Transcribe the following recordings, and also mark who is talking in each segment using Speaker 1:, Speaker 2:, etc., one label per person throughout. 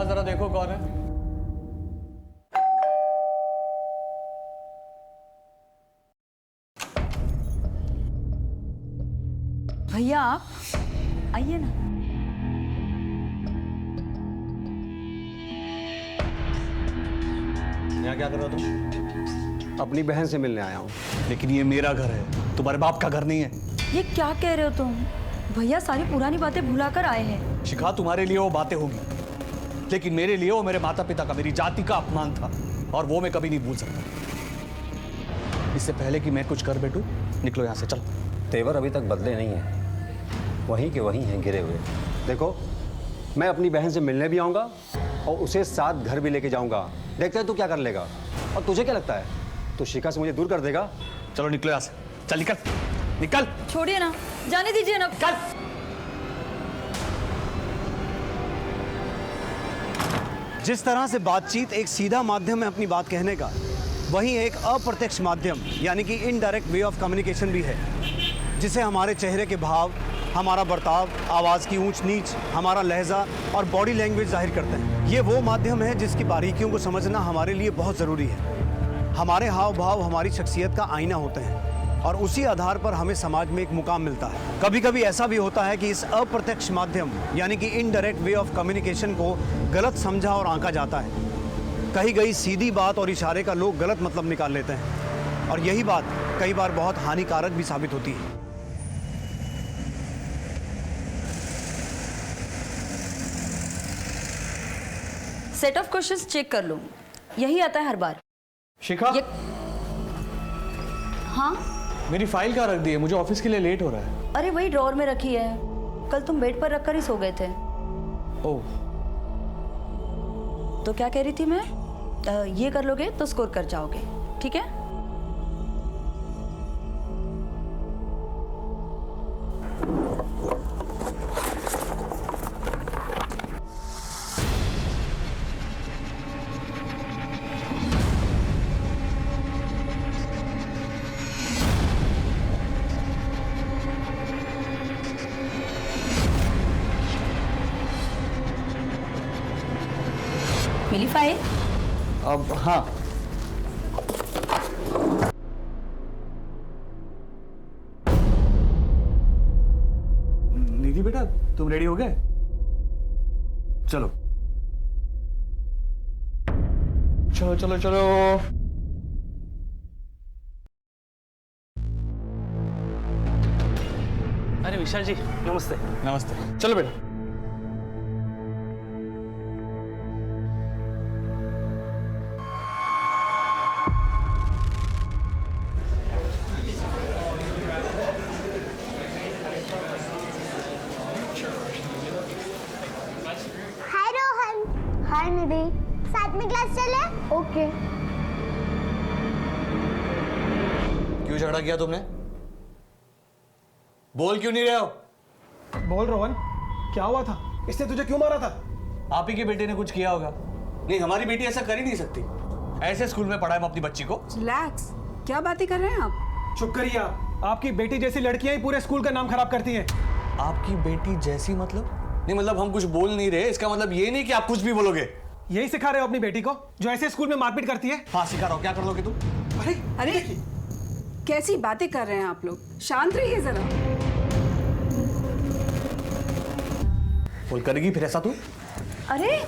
Speaker 1: पास जरा देखो कौन है।
Speaker 2: भैया आप आइए ना।
Speaker 1: यहाँ क्या कर रहे हो तुम?
Speaker 3: अपनी बहन से मिलने आया हूँ।
Speaker 1: लेकिन ये मेरा घर है, तुम्हारे बाप का घर नहीं है।
Speaker 2: ये क्या कह रहे हो तुम? भैया सारी पुरानी बातें भुलाकर आए हैं।
Speaker 1: शिखा, तुम्हारे लिए वो बातें होगी, लेकिन मेरे लिए वो मेरे माता पिता का, मेरी जाति का अपमान था, और वो मैं कभी नहीं भूल सकता। इससे पहले कि मैं कुछ कर बैठूं, निकलो यहाँ से, चलो।
Speaker 3: तेवर अभी तक बदले नहीं हैं, वहीं के वहीं हैं गिरे हुए। देखो, मैं अपनी बहन से मिलने भी आऊँगा और उसे साथ घर भी लेके जाऊँगा। देखते हैं तू क्या कर लेगा। और तुझे क्या लगता है, तू शिखा से मुझे दूर कर देगा?
Speaker 1: चलो निकलो यहाँ से, चल निकल निकल।
Speaker 2: छोड़िए ना, जाने दीजिए ना।
Speaker 1: चल।
Speaker 4: जिस तरह से बातचीत एक सीधा माध्यम है अपनी बात कहने का, वहीं एक अप्रत्यक्ष माध्यम यानी कि इनडायरेक्ट वे ऑफ कम्युनिकेशन भी है, जिसे हमारे चेहरे के भाव, हमारा बर्ताव, आवाज़ की ऊंच नीच, हमारा लहजा और बॉडी लैंग्वेज जाहिर करते हैं। ये वो माध्यम है जिसकी बारीकियों को समझना हमारे लिए बहुत ज़रूरी है। हमारे हाव भाव हमारी शख्सियत का आईना होते हैं और उसी आधार पर हमें समाज में एक मुकाम मिलता है। कभी कभी ऐसा भी होता है कि इस अप्रत्यक्ष माध्यम यानी कि इनडायरेक्ट वे ऑफ कम्युनिकेशन को गलत समझा और आंका जाता है। कही गई सीधी बात और इशारे का लोग गलत मतलब निकाल लेते हैं और यही बात कई बार बहुत हानिकारक भी साबित होती है।
Speaker 2: सेट ऑफ क्वेश्चंस चेक कर लो, यही आता है हर बार।
Speaker 1: शिखा,
Speaker 2: हाँ
Speaker 1: मेरी फाइल कहाँ रख दी है? मुझे ऑफिस के लिए लेट हो रहा है।
Speaker 2: अरे वही ड्रॉअर में रखी है, कल तुम बेड पर रखकर ही सो गए थे।
Speaker 1: ओह,
Speaker 2: तो क्या कह रही थी मैं, ये कर लोगे तो स्कोर कर जाओगे, ठीक है? मिली फाइल?
Speaker 1: अब हाँ, निधि बेटा तुम रेडी हो गए? चलो चलो चलो चलो।
Speaker 5: अरे विशाल जी नमस्ते।
Speaker 1: नमस्ते, चलो बेटा।
Speaker 6: हाय रोहन। हाय निधि, साथ में क्लास चले? ओके।
Speaker 1: क्यों झगड़ा किया तुमने? बोल क्यों नहीं रहे हो?
Speaker 7: बोल रोहन, क्या हुआ था? इसने तुझे क्यों मारा था?
Speaker 1: आप ही के बेटे ने कुछ किया होगा। नहीं, हमारी बेटी ऐसा कर ही नहीं सकती। ऐसे स्कूल में पढ़ाए हम अपनी बच्ची को।
Speaker 8: रिलैक्स, क्या बातें कर रहे हैं आप?
Speaker 7: चुप करिए आप। आपकी बेटी जैसी लड़कियां ही पूरे स्कूल का नाम खराब करती हैं।
Speaker 1: आपकी बेटी जैसी मतलब? नहीं मतलब हम कुछ बोल नहीं रहे, इसका मतलब ये नहीं कि आप कुछ भी बोलोगे।
Speaker 7: यही सिखा रहे हो अपनी बेटी को, जो ऐसे स्कूल में मारपीट करती है?
Speaker 1: हाँ सिखा रहा हूँ, क्या कर लोगे तुम?
Speaker 7: अरे
Speaker 8: अरे कैसी बातें कर रहे हैं आप लोग, शांत रहिए जरा।
Speaker 1: बोल करेगी फिर ऐसा तू?
Speaker 2: अरे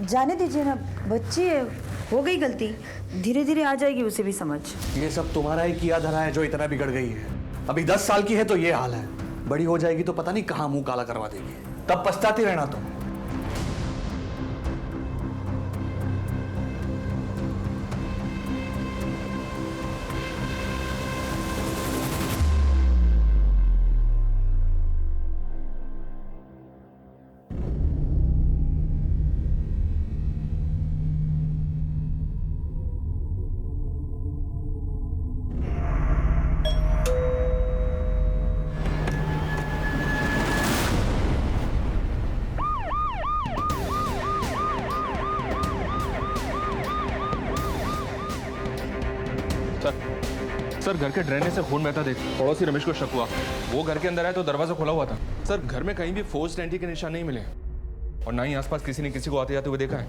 Speaker 2: जाने दीजिए ना, बच्ची है, हो गई गलती, धीरे धीरे आ जाएगी उसे भी समझ।
Speaker 1: ये सब तुम्हारा ही किया धरा है जो इतना बिगड़ गई है। अभी 10 साल की है तो ये हाल है, बड़ी हो जाएगी तो पता नहीं कहाँ मुंह काला करवा देगी, तब पछताती रहना तुम।
Speaker 9: सर घर के ड्रेनेज से खून बहता देख पड़ोसी रमेश को शक हुआ। वो घर के अंदर आया तो दरवाजा खुला हुआ था। सर घर में कहीं भी फोर्स्ड एंट्री के निशान नहीं मिले और ना ही आसपास किसी ने किसी को आते जाते हुए देखा है।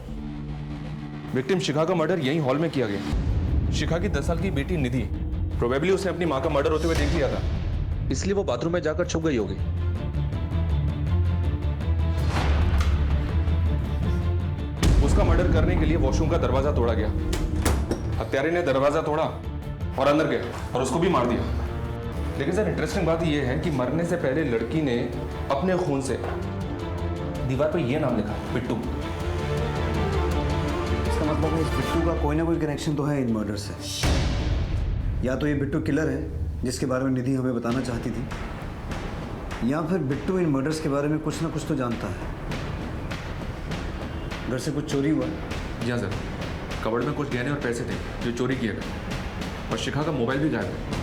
Speaker 9: विक्टिम शिखा का मर्डर यही हॉल में किया गया। शिखा की 10 साल की बेटी निधि, प्रोबेबली उसने अपनी माँ का मर्डर होते हुए देख लिया था, इसलिए वो बाथरूम में जाकर छुप गई होगी। उसका मर्डर करने के लिए वॉशरूम का दरवाजा तोड़ा गया। हत्यारे ने दरवाजा तोड़ा और अंदर गया और उसको भी मार दिया। लेकिन सर इंटरेस्टिंग बात यह है कि मरने से पहले लड़की ने अपने खून से दीवार पर यह नाम लिखा, बिट्टू।
Speaker 4: इसका मतलब है इस बिट्टू का कोई ना कोई कनेक्शन तो है इन मर्डर से। या तो ये बिट्टू किलर है जिसके बारे में निधि हमें बताना चाहती थी, या फिर बिट्टू इन मर्डर्स के बारे में कुछ ना कुछ तो जानता है। घर से कुछ चोरी हुआ?
Speaker 9: जी हाँ सर, कबर्ड में कुछ गहने और पैसे थे जो चोरी किए गए, और शिखा का मोबाइल भी गायब है।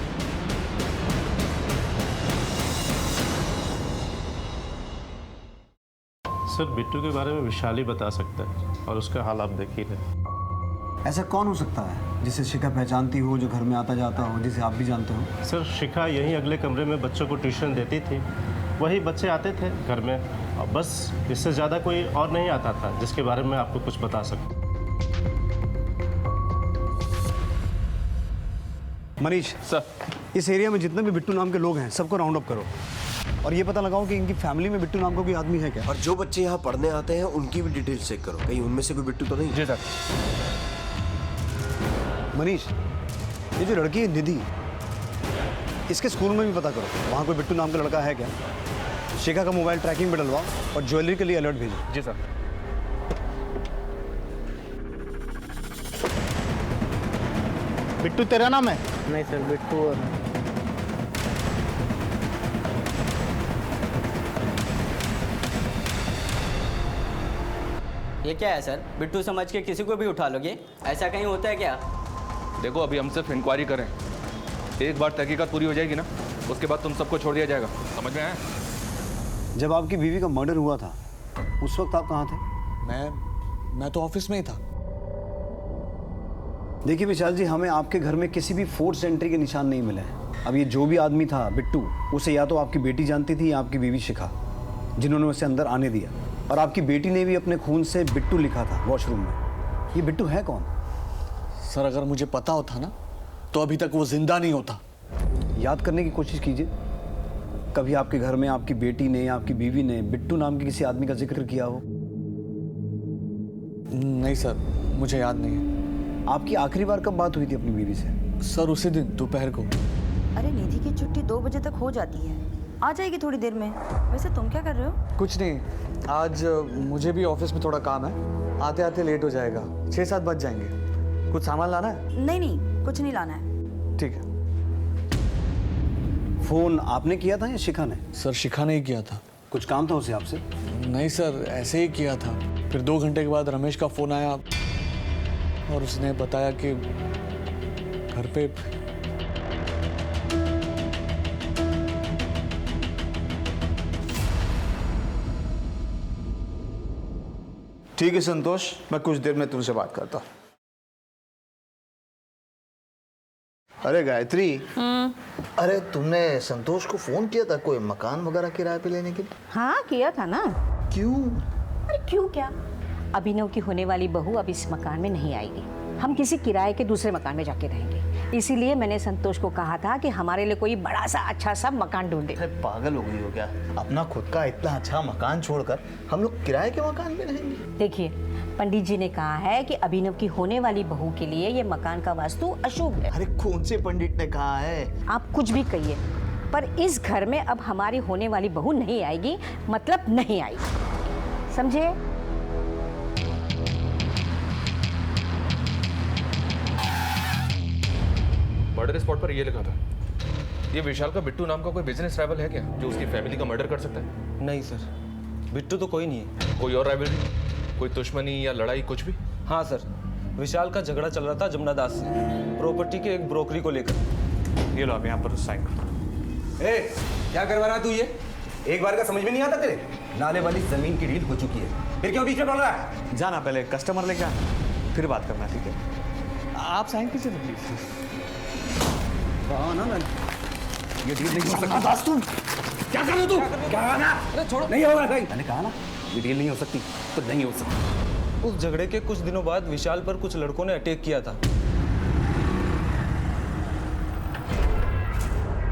Speaker 10: सर बिट्टू के बारे में विशाल ही बता सकता है, और उसका हाल आप देख ही रहे।
Speaker 4: ऐसा कौन हो सकता है जिसे शिखा पहचानती हो, जो घर में आता जाता हो, जिसे आप भी जानते हो?
Speaker 10: सर शिखा यहीं अगले कमरे में बच्चों को ट्यूशन देती थी, वही बच्चे आते थे घर में, और बस इससे ज़्यादा कोई और नहीं आता था जिसके बारे में आपको कुछ बता सकते।
Speaker 4: मनीष
Speaker 9: सर,
Speaker 4: इस एरिया में जितने भी बिट्टू नाम के लोग हैं सबको राउंड अप करो और ये पता लगाओ कि इनकी फैमिली में बिट्टू नाम का कोई आदमी है क्या।
Speaker 11: और जो बच्चे यहाँ पढ़ने आते हैं उनकी भी डिटेल्स चेक करो, कहीं उनमें से कोई बिट्टू तो नहीं।
Speaker 9: जी सर।
Speaker 4: मनीष, ये जो लड़की है निधि, इसके स्कूल में भी पता करो वहाँ कोई बिट्टू नाम का लड़का है क्या। शिखा का मोबाइल ट्रैकिंग पे डलवाओ और ज्वेलरी के लिए अलर्ट भेजो।
Speaker 9: जी सर।
Speaker 7: बिट्टू तेरा नाम है?
Speaker 5: नहीं सर, बिट्टू और
Speaker 12: ये क्या है सर? बिट्टू समझ के किसी को भी उठा लोगे? ऐसा कहीं होता है क्या?
Speaker 9: देखो अभी हम सिर्फ इंक्वायरी करें, एक बार तहकीकात पूरी हो जाएगी ना, उसके बाद तुम सबको छोड़ दिया जाएगा। समझ में आया?
Speaker 4: जब आपकी बीवी का मर्डर हुआ था उस वक्त आप कहाँ थे?
Speaker 1: मैं तो ऑफिस में ही था।
Speaker 4: देखिए विशाल जी, हमें आपके घर में किसी भी फोर्स एंट्री के निशान नहीं मिले हैं। अब ये जो भी आदमी था बिट्टू, उसे या तो आपकी बेटी जानती थी या आपकी बीवी शिखा, जिन्होंने उसे अंदर आने दिया, और आपकी बेटी ने भी अपने खून से बिट्टू लिखा था वॉशरूम में। ये बिट्टू है कौन?
Speaker 1: सर अगर मुझे पता होता ना तो अभी तक वो जिंदा नहीं होता।
Speaker 4: याद करने की कोशिश कीजिए, कभी आपके घर में आपकी बेटी ने या आपकी बीवी ने बिट्टू नाम के किसी आदमी का जिक्र किया हो?
Speaker 1: नहीं सर, मुझे याद नहीं है।
Speaker 4: आपकी आखिरी बार कब बात हुई थी अपनी बीवी से?
Speaker 1: सर उसी दिन दोपहर को।
Speaker 2: अरे निधि की छुट्टी 2 बजे तक हो जाती है, आ जाएगी थोड़ी देर में। वैसे तुम क्या कर रहे हो?
Speaker 1: कुछ नहीं, आज मुझे भी ऑफिस में थोड़ा काम है, आते आते लेट हो जाएगा, 6-7 बज जाएंगे। कुछ सामान लाना है?
Speaker 2: नहीं, कुछ नहीं लाना है।
Speaker 1: ठीक है।
Speaker 4: फोन आपने किया था या शिखा ने?
Speaker 1: सर शिखा ने ही किया था।
Speaker 4: कुछ काम था उसे आपसे?
Speaker 1: नहीं सर, ऐसे ही किया था। फिर 2 घंटे के बाद रमेश का फोन आया और उसने बताया कि घर पे
Speaker 7: ठीक है संतोष, मैं कुछ देर में तुमसे बात करता हूँ। अरे गायत्री, अरे तुमने संतोष को फोन किया था कोई मकान वगैरह किराए पे लेने के लिए?
Speaker 13: हाँ किया था ना।
Speaker 7: क्यों?
Speaker 13: अरे क्यों क्या, अभिनव की होने वाली बहू अब इस मकान में नहीं आएगी, हम किसी किराए के दूसरे मकान में जाके रहेंगे। इसीलिए मैंने संतोष को कहा था कि हमारे लिए कोई बड़ा सा अच्छा सा मकान ढूंढे।
Speaker 7: अरे पागल हो गई हो क्या? अपना खुद का इतना अच्छा मकान छोड़कर हम लोग किराए के मकान में रहेंगे?
Speaker 13: देखिए, पंडित जी ने कहा है कि अभिनव की होने वाली बहू के लिए ये मकान का वास्तु अशुभ है।
Speaker 7: अरे कौन से पंडित ने कहा है?
Speaker 13: आप कुछ भी कहिए, पर इस घर में अब हमारी होने वाली बहू नहीं आएगी, मतलब नहीं आएगी, समझे?
Speaker 9: मर्डर स्पॉट पर ये लिखा था। ये विशाल का बिट्टू नाम का कोई बिजनेस राइवल है क्या जो उसकी फैमिली का मर्डर कर सकता है?
Speaker 3: नहीं सर, बिट्टू तो कोई नहीं है।
Speaker 9: कोई और राइवलरी, कोई दुश्मनी या लड़ाई, कुछ भी?
Speaker 3: हाँ सर, विशाल का झगड़ा चल रहा था जमुना दास से, प्रॉपर्टी के एक ब्रोकरी को लेकर।
Speaker 1: ये लो आप यहाँ पर साइन करो।
Speaker 3: ए, क्या करवा रहा है तू ये? एक बार का समझ में नहीं आता तेरे? नाले वाली जमीन की डील हो चुकी है, फिर क्यों बीच में पड़ रहा है?
Speaker 1: जाना, पहले कस्टमर लेके आना, फिर बात करना, ठीक है? आप साइन कीजिए तो प्लीज।
Speaker 4: हाँ ना, मैं
Speaker 3: ये डील नहीं हो सकती। दास तुम क्या कर रहे हो? तू क्या करना? अरे छोड़ो, नहीं होगा सही।
Speaker 4: मैंने कहा ना,
Speaker 5: डिटेल नहीं हो सकती तो नहीं हो सकती।
Speaker 14: उस झगड़े के कुछ दिनों बाद विशाल पर कुछ लड़कों ने अटैक किया था।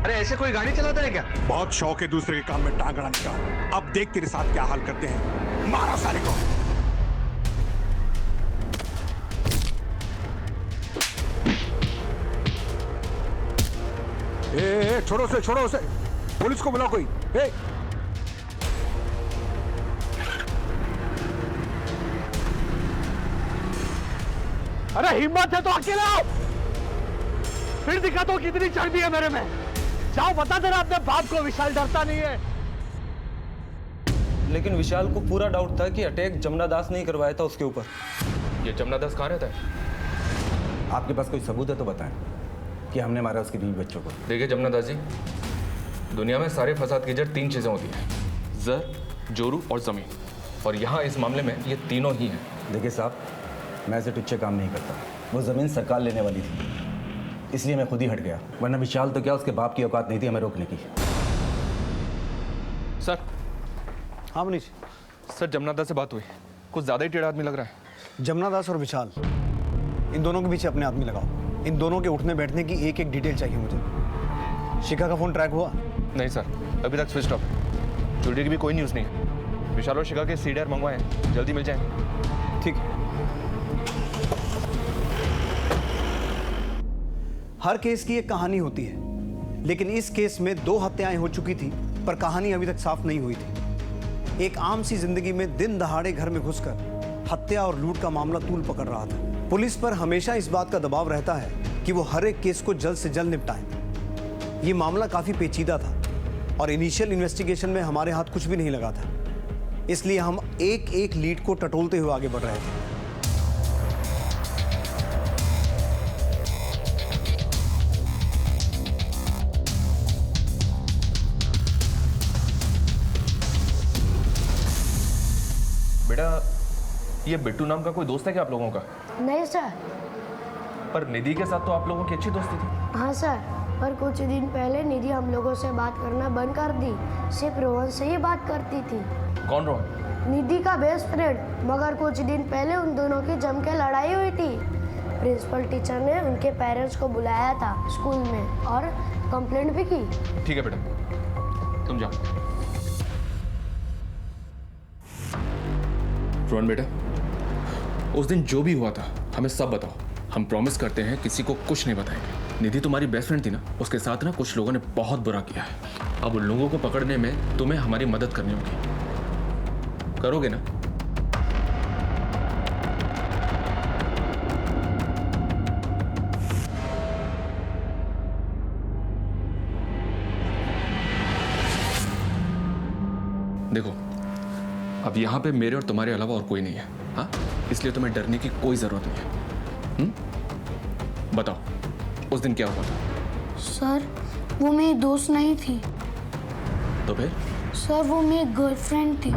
Speaker 15: अरे ऐसे कोई गाड़ी चलाता है क्या? बहुत शौक है दूसरे के काम में टांग अड़ाने का। अब देख तेरे साथ क्या हाल करते हैं। मारो सारे को। ए, छोड़ो उसे। पुलिस को बुलाओ कोई। ए, अरे हिम्मत है तो अकेला आओ, फिर दिखाता हूं कितनी चर्बी है मेरे में। जाओ बता देना अपने बाप को, विशाल डरता नहीं है।
Speaker 14: लेकिन विशाल को पूरा डाउट था कि अटैक जमुना दास ने ही करवाया था उसके ऊपर।
Speaker 9: ये जमुना दास कहाँ रहता है?
Speaker 5: आपके पास कोई सबूत है तो बताएं कि हमने मारा उसके बीवी बच्चों को।
Speaker 9: देखिए जमुना दास जी, दुनिया में सारे फसाद की जड़ 3 चीज़ें होती हैं, जर, जोरू और ज़मीन। और यहाँ इस मामले में ये तीनों ही हैं।
Speaker 5: देखिए साहब, मैं ऐसे टुच्चे काम नहीं करता। वो ज़मीन सरकार लेने वाली थी, इसलिए मैं खुद ही हट गया, वरना विशाल तो क्या उसके बाप की औकात नहीं थी हमें रोकने की।
Speaker 9: सर।
Speaker 4: हाँ मनीष।
Speaker 9: सर जमुना दास से बात हुई, कुछ ज़्यादा ही टेढ़ा आदमी लग रहा है।
Speaker 4: जमुना दास और विशाल, इन दोनों के पीछे अपने आदमी लगाओ। इन दोनों के उठने बैठने की एक एक डिटेल चाहिए मुझे। शिखा का फ़ोन ट्रैक हुआ?
Speaker 9: नहीं सर, अभी तक स्विच ऑफ है। जुड़ने की भी कोई न्यूज़ नहीं है। विशाल और शिखा के सीडीआर मंगवाए हैं, जल्दी मिल जाएंगे।
Speaker 4: ठीक है। हर केस की एक कहानी होती है, लेकिन इस केस में 2 हत्याएं हो चुकी थी, पर कहानी अभी तक साफ नहीं हुई थी। एक आम सी जिंदगी में दिन दहाड़े घर में घुसकर हत्या और लूट का मामला तूल पकड़ रहा था। पुलिस पर हमेशा इस बात का दबाव रहता है कि वो हर एक केस को जल्द से जल्द निपटाएं। ये मामला काफी पेचीदा था और इनिशियल इन्वेस्टिगेशन में हमारे हाथ कुछ भी नहीं लगा था, इसलिए हम एक एक लीड को टटोलते हुए आगे बढ़ रहे थे।
Speaker 9: बेटा, ये बिट्टू नाम का कोई दोस्त है क्या आप लोगों का?
Speaker 6: नहीं सर।
Speaker 9: पर निधि के साथ तो आप लोगों की अच्छी दोस्ती थी।
Speaker 6: हाँ सर, पर कुछ दिन पहले निधि हम लोगों से बात करना बंद कर दी। सिर्फ रोहन से ही बात करती थी।
Speaker 9: कौन रोहन?
Speaker 6: निधि का बेस्ट फ्रेंड। मगर कुछ दिन पहले उन दोनों की जम के लड़ाई हुई थी। प्रिंसिपल टीचर ने उनके पेरेंट्स को बुलाया था स्कूल में और कंप्लेंट भी की।
Speaker 9: ठीक है बेटा, तुम जाओ। रोहन बेटा, उस दिन जो भी हुआ था हमें सब बताओ। हम प्रॉमिस करते हैं किसी को कुछ नहीं बताएंगे। निधि तुम्हारी बेस्ट फ्रेंड थी ना, उसके साथ ना कुछ लोगों ने बहुत बुरा किया है। अब उन लोगों को पकड़ने में तुम्हें हमारी मदद करनी होगी। करोगे ना? देखो, अब यहाँ पे मेरे और तुम्हारे अलावा और कोई नहीं है, हाँ? इसलिए तुम्हें डरने की कोई जरूरत नहीं है। बताओ, उस दिन क्या हुआ था?
Speaker 6: सर, वो मेरी दोस्त नहीं थी।
Speaker 9: तो फिर?
Speaker 6: सर, वो मेरी गर्लफ्रेंड थी।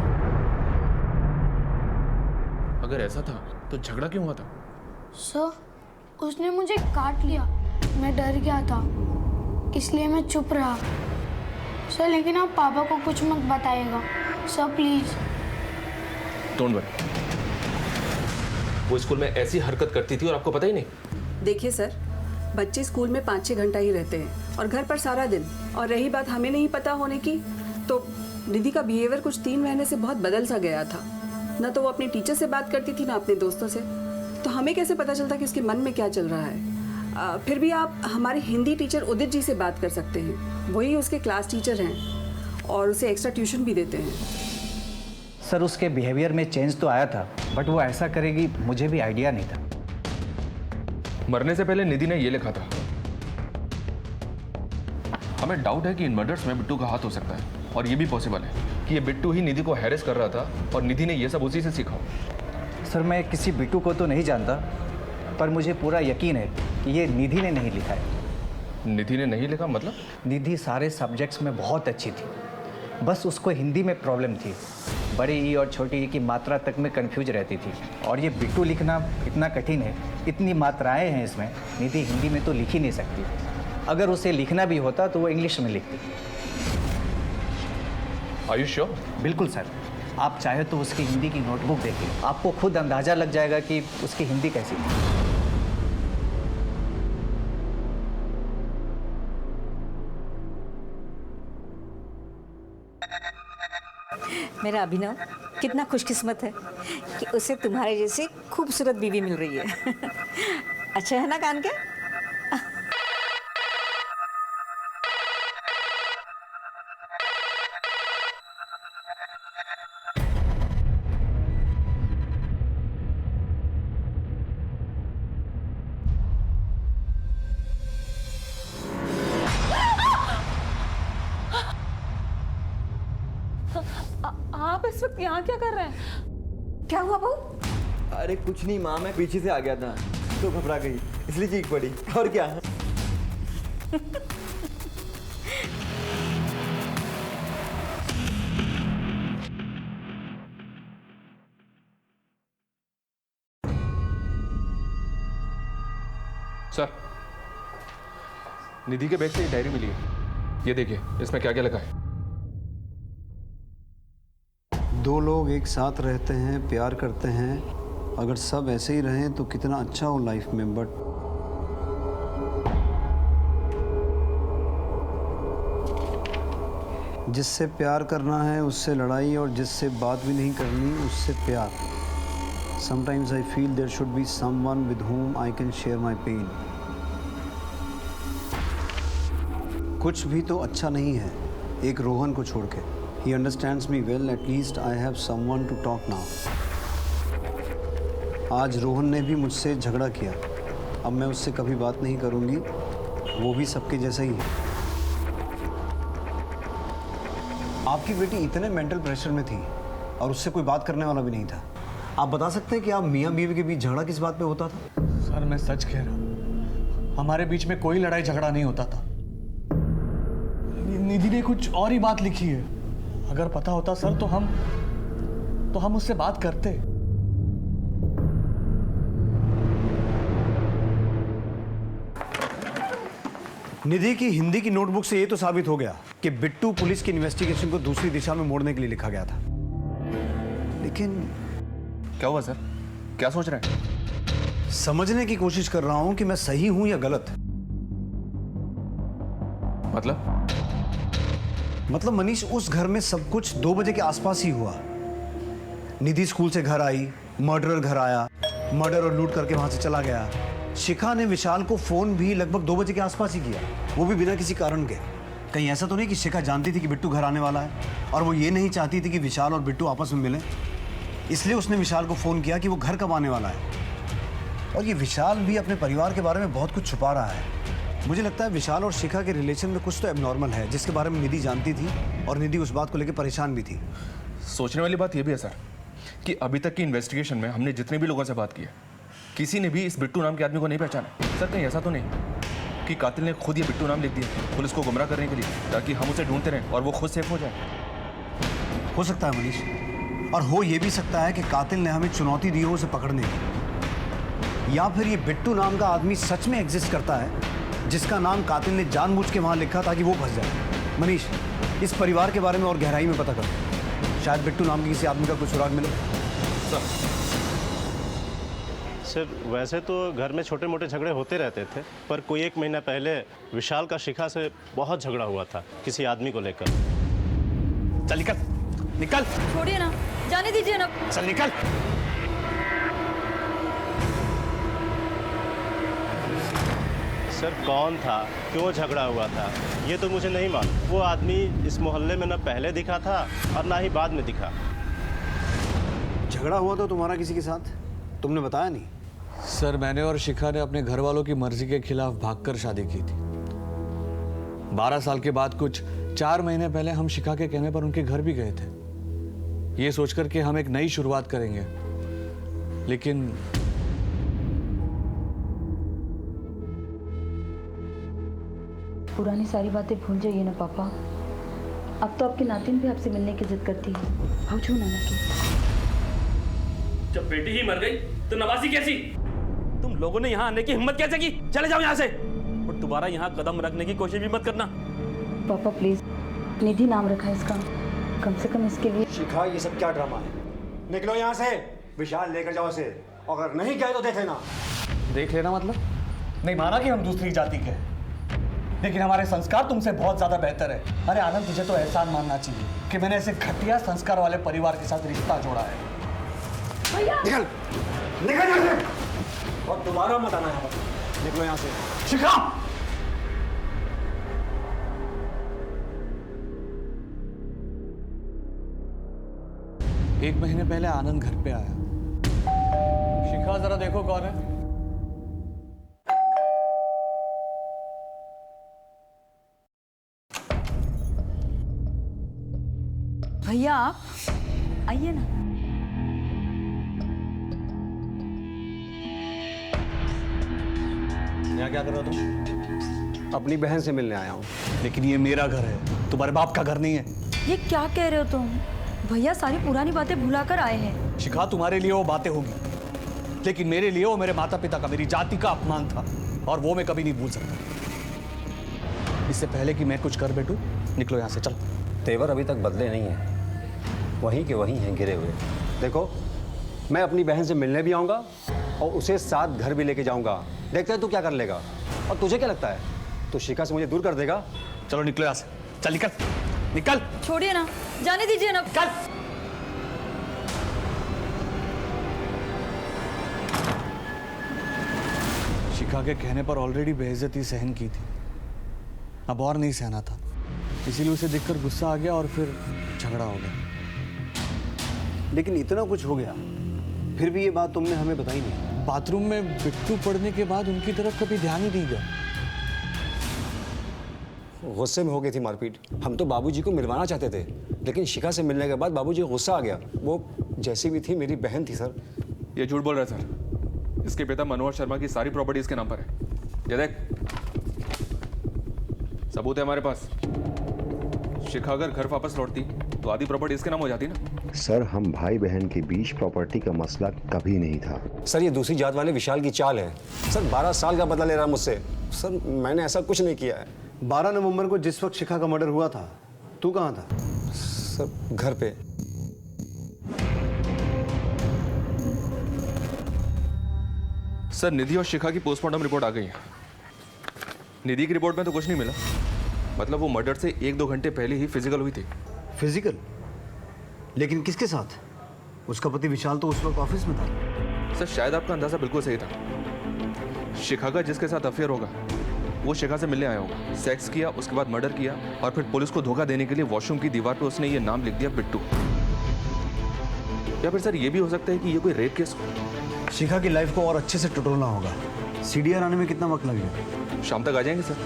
Speaker 9: अगर ऐसा था तो झगड़ा क्यों हुआ था?
Speaker 6: सर, उसने मुझे काट लिया। मैं डर गया था, इसलिए मैं चुप रहा। सर, लेकिन आप पापा को कुछ मत बताइएगा सर, प्लीज।
Speaker 9: Don't worry. वो स्कूल में ऐसी हरकत करती थी और आपको पता ही नहीं?
Speaker 8: देखिए सर, बच्चे स्कूल में 5-6 घंटा ही रहते हैं और घर पर सारा दिन। और रही बात हमें नहीं पता होने की, तो निधि का बिहेवियर कुछ 3 महीने से बहुत बदल सा गया था। ना तो वो अपने टीचर से बात करती थी, ना अपने दोस्तों से। तो हमें कैसे पता चलता कि उसके मन में क्या चल रहा है? फिर भी आप हमारे हिंदी टीचर उदित जी से बात कर सकते हैं। वही उसके क्लास टीचर हैं और उसे एक्स्ट्रा ट्यूशन भी देते हैं।
Speaker 16: सर, उसके बिहेवियर में चेंज तो आया था, बट वो ऐसा करेगी मुझे भी आइडिया नहीं था।
Speaker 9: मरने से पहले निधि ने ये लिखा था। हमें डाउट है कि इन मर्डर्स में बिट्टू का हाथ हो सकता है, और ये भी पॉसिबल है कि ये बिट्टू ही निधि को हैरेस कर रहा था और निधि ने ये सब उसी से सीखा।
Speaker 16: सर, मैं किसी बिट्टू को तो नहीं जानता, पर मुझे पूरा यकीन है कि ये निधि ने नहीं लिखा है।
Speaker 9: निधि ने नहीं लिखा मतलब?
Speaker 16: निधि सारे सब्जेक्ट्स में बहुत अच्छी थी, बस उसको हिंदी में प्रॉब्लम थी। बड़ी ई और छोटी ई की मात्रा तक में कंफ्यूज रहती थी, और ये बिट्टू लिखना इतना कठिन है, इतनी मात्राएं हैं इसमें, निधि हिंदी में तो लिख ही नहीं सकती। अगर उसे लिखना भी होता तो वो इंग्लिश में लिखती।
Speaker 9: Are you sure?
Speaker 16: बिल्कुल सर। आप चाहे तो उसकी हिंदी की नोटबुक देखिए, आपको खुद अंदाज़ा लग जाएगा कि उसकी हिंदी कैसी थी।
Speaker 13: मेरा अभिनव कितना खुशकिस्मत है कि उसे तुम्हारे जैसी खूबसूरत बीवी मिल रही है। अच्छा है ना कान के?
Speaker 17: आप इस वक्त यहाँ क्या कर रहे हैं?
Speaker 13: क्या हुआ बहू?
Speaker 14: अरे कुछ नहीं माँ, मैं पीछे से आ गया था तो घबरा गई इसलिए चीख पड़ी, और क्या।
Speaker 9: सर, निधि के बैग से ये डायरी मिली है, ये देखिए इसमें क्या क्या लिखा है।
Speaker 4: दो लोग एक साथ रहते हैं, प्यार करते हैं, अगर सब ऐसे ही रहें तो कितना अच्छा हो लाइफ में, बट जिससे प्यार करना है उससे लड़ाई, और जिससे बात भी नहीं करनी उससे प्यार। Sometimes I feel there should be someone with whom I can share my pain. कुछ भी तो अच्छा नहीं है एक रोहन को छोड़ के। He understands me well, at least I have someone to talk now. आज रोहन ने भी मुझसे झगड़ा किया, अब मैं उससे कभी बात नहीं करूँगी, वो भी सबके जैसा ही है। आपकी बेटी इतने मेंटल प्रेशर में थी और उससे कोई बात करने वाला भी नहीं था। आप बता सकते हैं कि आप मियाँ बीवी के बीच झगड़ा किस बात पे होता था?
Speaker 1: सर मैं सच कह रहा हूँ, हमारे बीच में कोई लड़ाई झगड़ा नहीं होता था। निधि ने कुछ और ही बात लिखी है, अगर पता होता सर तो हम उससे बात करते।
Speaker 4: निधि की हिंदी की नोटबुक से ये तो साबित हो गया कि बिट्टू पुलिस की इन्वेस्टिगेशन को दूसरी दिशा में मोड़ने के लिए लिखा गया था। लेकिन
Speaker 9: क्या हुआ सर, क्या सोच रहे हैं?
Speaker 4: समझने की कोशिश कर रहा हूं कि मैं सही हूं या गलत। मतलब मनीष, उस घर में सब कुछ 2 बजे के आसपास ही हुआ। निधि स्कूल से घर आई, मर्डरर घर आया, मर्डर और लूट करके वहां से चला गया। शिखा ने विशाल को फोन भी लगभग 2 बजे के आसपास ही किया, वो भी बिना किसी कारण के। कहीं ऐसा तो नहीं कि शिखा जानती थी कि बिट्टू घर आने वाला है और वो ये नहीं चाहती थी कि विशाल और बिट्टू आपस में मिलें, इसलिए उसने विशाल को फोन किया कि वो घर कब आने वाला है। और ये विशाल भी अपने परिवार के बारे में बहुत कुछ छुपा रहा है। मुझे लगता है विशाल और शिखा के रिलेशन में कुछ तो एबनॉर्मल है, जिसके बारे में निधि जानती थी और निधि उस बात को लेकर परेशान भी थी।
Speaker 9: सोचने वाली बात यह भी है सर कि अभी तक की इन्वेस्टिगेशन में हमने जितने भी लोगों से बात की है, किसी ने भी इस बिट्टू नाम के आदमी को नहीं पहचाना। सर कहीं ऐसा तो नहीं कि कातिल ने खुद ये बिट्टू नाम लिख दिया पुलिस को गुमराह करने के लिए, ताकि हम उसे ढूंढते रहें और वो खुद सेफ हो जाए?
Speaker 4: हो सकता है मनीष, और हो ये भी सकता है कि कातिल ने हमें चुनौती दी हो उसे पकड़ने की, या फिर ये बिट्टू नाम का आदमी सच में एग्जिस्ट करता है, जिसका नाम कातिल ने जानबूझ के वहां लिखा ताकि वो फंस जाए। मनीष, इस परिवार के बारे में और गहराई में पता करो, शायद बिट्टू नाम के किसी आदमी का कुछ सुराग मिले।
Speaker 10: सर वैसे तो घर में छोटे मोटे झगड़े होते रहते थे, पर कोई 1 महीना पहले विशाल का शिखा से बहुत झगड़ा हुआ था किसी आदमी को लेकर।
Speaker 1: चल निकल निकल,
Speaker 17: छोड़िए ना, जाने दीजिए ना।
Speaker 1: चल निकल।
Speaker 10: सर कौन था, क्यों झगड़ा हुआ था, ये तो मुझे नहीं मालूम। वो आदमी इस मोहल्ले में न पहले दिखा था और ना ही बाद में दिखा।
Speaker 4: झगड़ा हुआ तो तुम्हारा किसी के साथ, तुमने बताया नहीं?
Speaker 1: सर मैंने और शिखा ने अपने घर वालों की मर्जी के खिलाफ भागकर शादी की थी। 12 साल के बाद कुछ 4 महीने पहले हम शिखा के कहने पर उनके घर भी गए थे, ये सोचकर कि हम एक नई शुरुआत करेंगे। लेकिन
Speaker 2: पुरानी सारी बातें भूल जाइए ना पापा, अब तो आपके नातिन भी आपसे मिलने की जिद करती है। पूछो नाना की।
Speaker 15: जब बेटी ही मर गई तो नवाजी कैसी? तुम लोगों ने यहाँ आने की हिम्मत कैसे की? चले जाओ यहाँ से और दोबारा यहाँ कदम रखने की कोशिश भी मत करना।
Speaker 2: पापा प्लीज, निधि नाम रखा है इसका, कम से कम इसके लिए।
Speaker 3: शिखा, ये सब क्या ड्रामा है? निकलो यहाँ से। विशाल लेकर जाओ इसे, अगर नहीं गए तो देख लेना।
Speaker 16: देख लेना मतलब? नहीं माना कि हम दूसरी जाति के हैं, लेकिन हमारे संस्कार तुमसे बहुत ज्यादा बेहतर है। अरे आनंद, तुझे तो एहसान मानना चाहिए कि मैंने ऐसे घटिया संस्कार वाले परिवार के साथ रिश्ता जोड़ा है।
Speaker 3: निकल निकल यहाँ से, और दोबारा मत आना यहाँ पर। निकलो यहाँ से।
Speaker 16: शिखा!
Speaker 1: एक महीने पहले आनंद घर पे आया। शिखा, जरा देखो कौन है।
Speaker 2: भैया आप आइए ना।
Speaker 1: यहाँ क्या कर रहे हो तुम?
Speaker 3: अपनी बहन से मिलने आया हूँ।
Speaker 1: लेकिन ये मेरा घर है, तुम्हारे बाप का घर नहीं है।
Speaker 2: ये क्या कह रहे हो तुम? भैया सारी पुरानी बातें भुलाकर आए हैं।
Speaker 1: शिखा, तुम्हारे लिए वो बातें होंगी, लेकिन मेरे लिए वो मेरे माता पिता का, मेरी जाति का अपमान था, और वो मैं कभी नहीं भूल सकता। इससे पहले कि मैं कुछ कर बैठूं, निकलो यहाँ से, चलो।
Speaker 3: तेवर अभी तक बदले नहीं हैं, वहीं के वहीं हैं गिरे हुए। देखो, मैं अपनी बहन से मिलने भी आऊँगा और उसे साथ घर भी लेके जाऊँगा। देखते हैं तू क्या कर लेगा। और तुझे क्या लगता है, तू शिखा से मुझे दूर कर देगा?
Speaker 1: चलो निकलो यहाँ से, चल निकल निकल।
Speaker 2: छोड़िए ना, जाने दीजिए ना।
Speaker 1: चल। शिखा के कहने पर ऑलरेडी बेइज्जती सहन की थी, अब और नहीं सहना था। इसीलिए उसे देखकर गुस्सा आ गया और फिर झगड़ा हो गया।
Speaker 4: लेकिन इतना कुछ हो गया, फिर भी ये बात तुमने हमें बताई नहीं।
Speaker 1: बाथरूम में बिट्टू पड़ने के बाद उनकी तरफ कभी ध्यान ही नहीं गया।
Speaker 3: गुस्से में हो गई थी मारपीट। हम तो बाबूजी को मिलवाना चाहते थे, लेकिन शिखा से मिलने के बाद बाबूजी को गुस्सा आ गया। वो जैसी भी थी मेरी बहन थी सर।
Speaker 9: ये झूठ बोल रहा है सर। इसके पिता मनोहर शर्मा की सारी प्रॉपर्टी इसके नाम पर है। ये देख, सबूत है हमारे पास। शिखा अगर घर वापस लौटती तो आधी प्रॉपर्टी इसके नाम हो जाती ना।
Speaker 18: सर, हम भाई बहन के बीच प्रॉपर्टी का मसला कभी नहीं था।
Speaker 3: सर, ये दूसरी जात वाले विशाल की चाल है। सर, 12 साल का बदला ले रहा है मुझसे। सर, मैंने ऐसा कुछ नहीं किया है।
Speaker 4: 12 नवंबर को जिस वक्त शिखा का मर्डर हुआ था, तू कहाँ था?
Speaker 3: सर, घर पे।
Speaker 9: सर, निधि और शिखा की पोस्टमार्टम रिपोर्ट आ गई है। निधि की रिपोर्ट में तो कुछ नहीं मिला, मतलब वो मर्डर से 1-2 घंटे पहले ही फिजिकल हुई थी।
Speaker 4: फिजिकल? लेकिन किसके साथ? उसका पति विशाल तो उस वक्त ऑफिस में था।
Speaker 9: सर, शायद आपका अंदाजा बिल्कुल सही था। शिखा का जिसके साथ अफेयर होगा वो शिखा से मिलने आया होगा, सेक्स किया, उसके बाद मर्डर किया, और फिर पुलिस को धोखा देने के लिए वॉशरूम की दीवार पर उसने ये नाम लिख दिया, बिट्टू। या फिर सर ये भी हो सकता है कि ये कोई रेप केस हो।
Speaker 4: शिखा की लाइफ को और अच्छे से टटोलना होगा। सीडीआर आने में कितना वक्त लगेगा?
Speaker 9: शाम तक आ जाएंगे सर।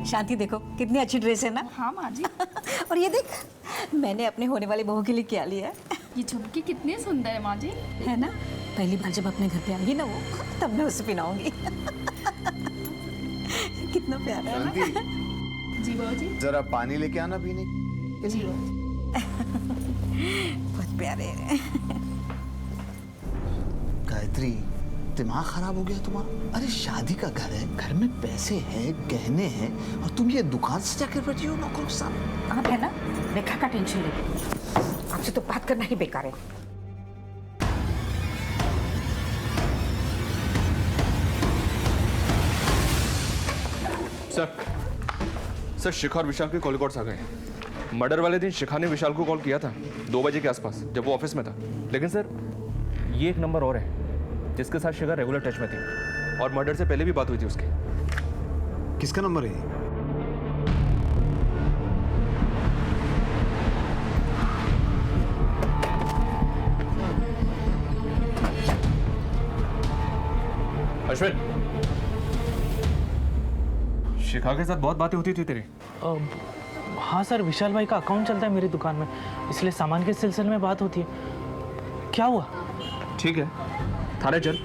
Speaker 13: शांति, देखो कितनी अच्छी ड्रेस है ना।
Speaker 17: हाँ माँ जी।
Speaker 13: और ये देख, मैंने अपने होने वाली बहू के लिए क्या लिया है।
Speaker 17: ये झुमकी कितनी सुंदर है माँ जी।
Speaker 13: है ना? पहली बार जब अपने घर पे आएगी ना वो, तब मैं उसे पहनाऊंगी। कितना प्यारा है ना।
Speaker 17: जी बाबू जी।
Speaker 7: जरा पानी लेके आना पीने।
Speaker 17: जी
Speaker 13: बहुत प्यारे हैं।
Speaker 7: गायत्री, दिमाग खराब हो गया तुम्हारा? अरे शादी का घर है, घर में पैसे हैं, गहने हैं, और तुम ये दुकान से जाकर बैठी हो नौकरों के साथ।
Speaker 13: आप है ना, रेखा का टेंशन लेते, आपसे तो बात करना ही बेकार है।
Speaker 9: सर, शिखा और विशाल के कॉल रिकॉर्ड्स आ गए। मर्डर वाले दिन शिखा ने विशाल को कॉल किया था 2 बजे के आसपास, जब वो ऑफिस में था। लेकिन सर, ये एक नंबर और है जिसके साथ शिखा रेगुलर टच में थी, और मर्डर से पहले भी बात हुई थी उसकी।
Speaker 4: किसका नंबर है?
Speaker 9: अश्विन, शिखा के साथ बहुत बातें होती थी तेरी।
Speaker 19: हाँ सर, विशाल भाई का अकाउंट चलता है मेरी दुकान में, इसलिए सामान के सिलसिले में बात होती है। क्या हुआ?
Speaker 9: ठीक है, थाने चल,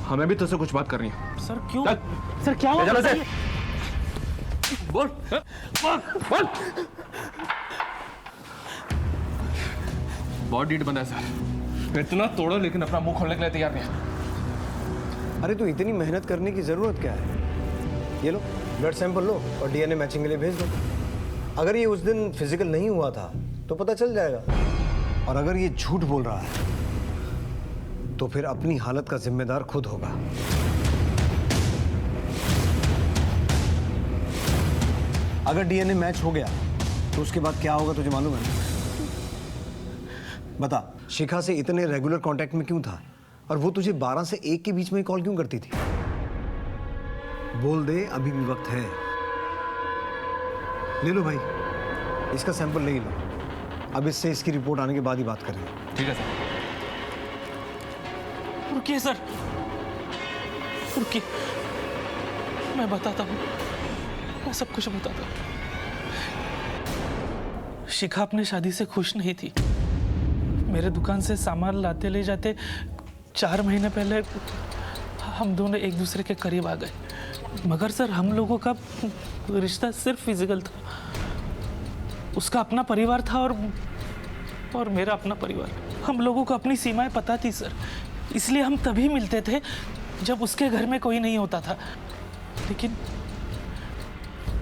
Speaker 9: हमें भी तुझसे कुछ बात करनी है।
Speaker 19: सर क्यों? सर क्या हुआ?
Speaker 9: बोल बोल। बहुत डीट बंदा है सर, इतना तोड़ो लेकिन अपना मुंह खोलने के लिए तैयार नहीं है।
Speaker 4: अरे तो इतनी मेहनत करने की जरूरत क्या है? ये लो, ब्लड सैंपल लो और डीएनए मैचिंग के लिए भेज दो। अगर ये उस दिन फिजिकल नहीं हुआ था तो पता चल जाएगा, और अगर ये झूठ बोल रहा है तो फिर अपनी हालत का जिम्मेदार खुद होगा। अगर डीएनए मैच हो गया तो उसके बाद क्या होगा तुझे मालूम है ना? बता, शिखा से इतने रेगुलर कांटेक्ट में क्यों था, और वो तुझे 12 से 1 के बीच में कॉल क्यों करती थी? बोल दे, अभी भी वक्त है। ले लो भाई, इसका सैंपल ले लो। अब इससे इसकी रिपोर्ट आने के बाद ही बात करेंगे।
Speaker 9: ठीक है सर।
Speaker 19: रुकिए सर, रुकिए, मैं बताता हूँ, मैं सब कुछ बताता हूँ। शिखा अपने शादी से खुश नहीं थी। मेरे दुकान से सामान लाते ले जाते 4 महीने पहले हम दोनों एक दूसरे के करीब आ गए, मगर सर हम लोगों का रिश्ता सिर्फ फिजिकल था। उसका अपना परिवार था और मेरा अपना परिवार। हम लोगों को अपनी सीमाएं पता थी सर, इसलिए हम तभी मिलते थे जब उसके घर में कोई नहीं होता था। लेकिन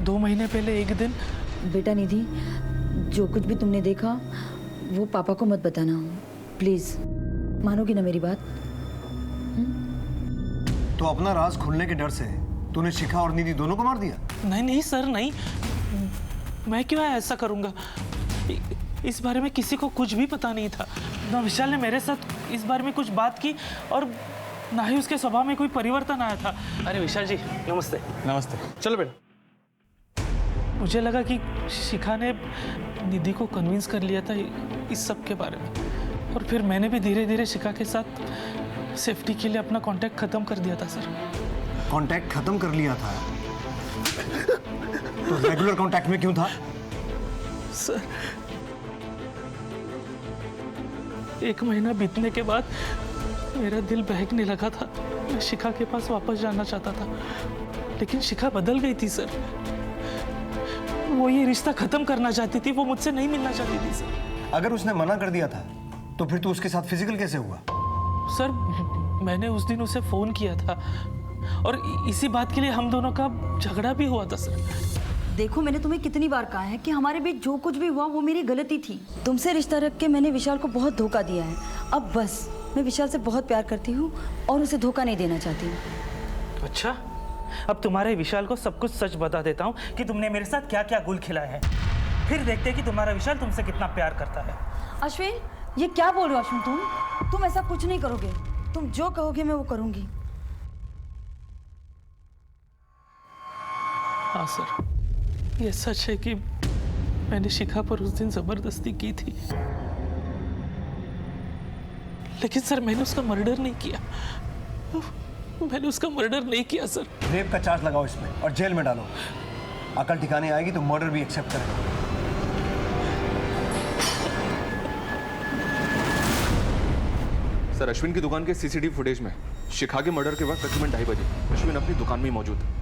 Speaker 19: 2 महीने पहले एक दिन।
Speaker 2: बेटा निधि, जो कुछ भी तुमने देखा वो पापा को मत बताना, प्लीज। मानोगी ना मेरी बात?
Speaker 4: तो अपना राज खुलने के डर से तूने शिखा और निधि दोनों को मार दिया?
Speaker 19: नहीं नहीं सर, नहीं, मैं क्यों ऐसा करूंगा? इस बारे में किसी को कुछ भी पता नहीं था। ना विशाल ने मेरे साथ इस बारे में कुछ बात की और ना ही उसके स्वभाव में कोई परिवर्तन आया था। अरे विशाल जी नमस्ते।
Speaker 1: नमस्ते। चलो बेटा।
Speaker 19: मुझे लगा कि शिखा ने निधि को कन्विंस कर लिया था इस सब के बारे में, और फिर मैंने भी धीरे धीरे शिखा के साथ सेफ्टी के लिए अपना कांटेक्ट खत्म कर दिया था सर।
Speaker 4: कांटेक्ट खत्म कर लिया था? तो रेगुलर कांटेक्ट में क्यों था?
Speaker 19: सर 1 महीना बीतने के बाद मेरा दिल बहकने लगा था। मैं शिखा के पास वापस जाना चाहता था, लेकिन शिखा बदल गई थी सर। वो ये रिश्ता खत्म करना चाहती थी, वो मुझसे नहीं मिलना चाहती थी सर।
Speaker 4: अगर उसने मना कर दिया था तो फिर तू उसके साथ फिजिकल कैसे हुआ?
Speaker 19: सर मैंने उस दिन उसे फोन किया था और इसी बात के लिए हम दोनों का झगड़ा भी हुआ था सर।
Speaker 2: देखो, मैंने तुम्हें कितनी बार कहा है कि हमारे बीच जो कुछ भी हुआ वो मेरी गलती थी। तुमसे रिश्ता रख के मैंने विशाल को बहुत धोखा दिया है। अब बस, मैं विशाल से बहुत प्यार करती हूँ और उसे धोखा नहीं देना चाहती हूँ।
Speaker 19: अच्छा, अब तुम्हारे विशाल को सब कुछ सच बता देता हूँ कि तुमने मेरे साथ क्या क्या गुल खिलाए हैं, फिर देखते हैं कि तुम्हारा विशाल तुमसे कितना प्यार करता है।
Speaker 2: अश्विन, ये क्या बोल रहे हो अश्विन? तुम ऐसा कुछ नहीं करोगे। तुम जो कहोगे मैं वो करूँगी।
Speaker 19: हाँ सर, ये सच है कि मैंने शिखा पर उस दिन जबरदस्ती की थी, लेकिन सर मैंने उसका मर्डर नहीं किया। मैंने उसका मर्डर नहीं किया सर।
Speaker 4: रेप का चार्ज लगाओ इसमें और जेल में डालो। अकल ठिकाने आएगी तो मर्डर भी एक्सेप्ट करेगा।
Speaker 9: सर अश्विन की दुकान के सीसीटीवी फुटेज में शिखा के मर्डर के वक्त तकरीबन 2:30 बजे अश्विन अपनी दुकान में ही मौजूद था।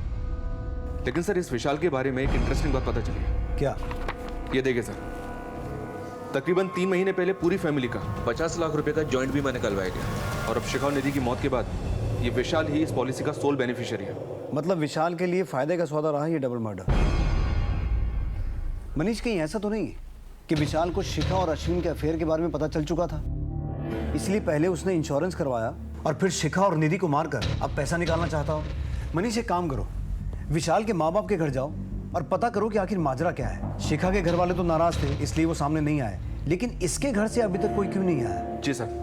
Speaker 9: लेकिन सर इस विशाल के बारे में एक इंटरेस्टिंग बात पता चली है।
Speaker 4: क्या?
Speaker 9: ये देखिए सर, तकरीबन 3 महीने पहले पूरी फैमिली का 50 लाख रुपए का जॉइंट बीमा निकलवाया गया, और अब शिखा और निधि की मौत के बाद ये विशाल ही इस पॉलिसी का सोल बेनिफिशियरी है।
Speaker 4: मतलब विशाल के लिए फायदे का सौदा रहा ये डबल मर्डर। मनीष, कहीं ऐसा तो नहीं है कि विशाल को शिखा और अश्विन के अफेयर के बारे में पता चल चुका था, इसलिए पहले उसने इंश्योरेंस करवाया और फिर शिखा और निधि को मारकर अब पैसा निकालना चाहता हो? मनीष, एक काम करो, विशाल के माँ बाप के घर जाओ और पता करो कि आखिर माजरा क्या है। शिखा के घर वाले तो नाराज थे इसलिए वो सामने नहीं आए, लेकिन इसके घर से अभी तक कोई क्यों नहीं आया?
Speaker 9: जी सर।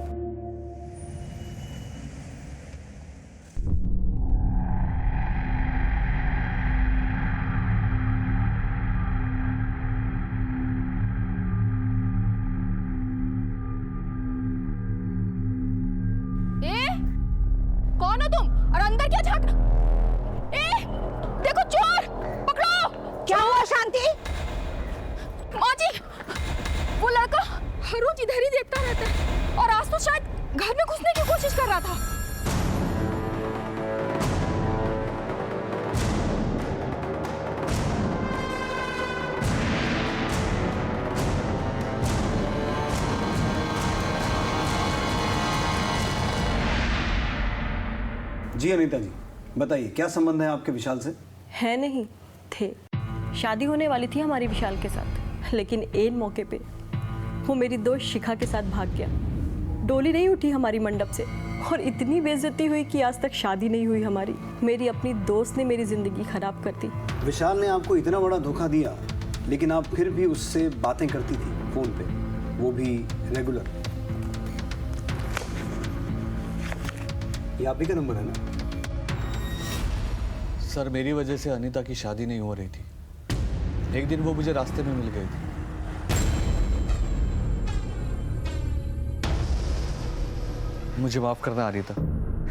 Speaker 17: कौन हो तुम और अंदर क्या झांक? देखो चोर, पकड़ो।
Speaker 13: क्या हुआ शांति?
Speaker 17: माँ जी, वो लड़का हर रोज इधर ही देखता रहता है और आज तो शायद घर में घुसने की कोशिश कर रहा था।
Speaker 4: जी अनीता जी, बताइए क्या संबंध है आपके विशाल से?
Speaker 20: है नहीं, थे। शादी होने वाली थी हमारी विशाल के साथ, लेकिन एन मौके पे वो मेरी दोस्त शिखा के साथ भाग गया। डोली नहीं उठी हमारी मंडप से और इतनी बेइज्जती हुई कि आज तक शादी नहीं हुई हमारी। मेरी अपनी दोस्त ने मेरी ज़िंदगी ख़राब कर दी।
Speaker 4: विशाल ने आपको इतना बड़ा धोखा दिया, लेकिन आप फिर भी उससे बातें करती थी फ़ोन पे, वो भी रेगुलर। ये आप ही का नंबर है ना?
Speaker 1: सर, मेरी वजह से अनीता की शादी नहीं हो रही थी। एक दिन वो मुझे रास्ते में मिल गई थी। मुझे माफ करना अनीता,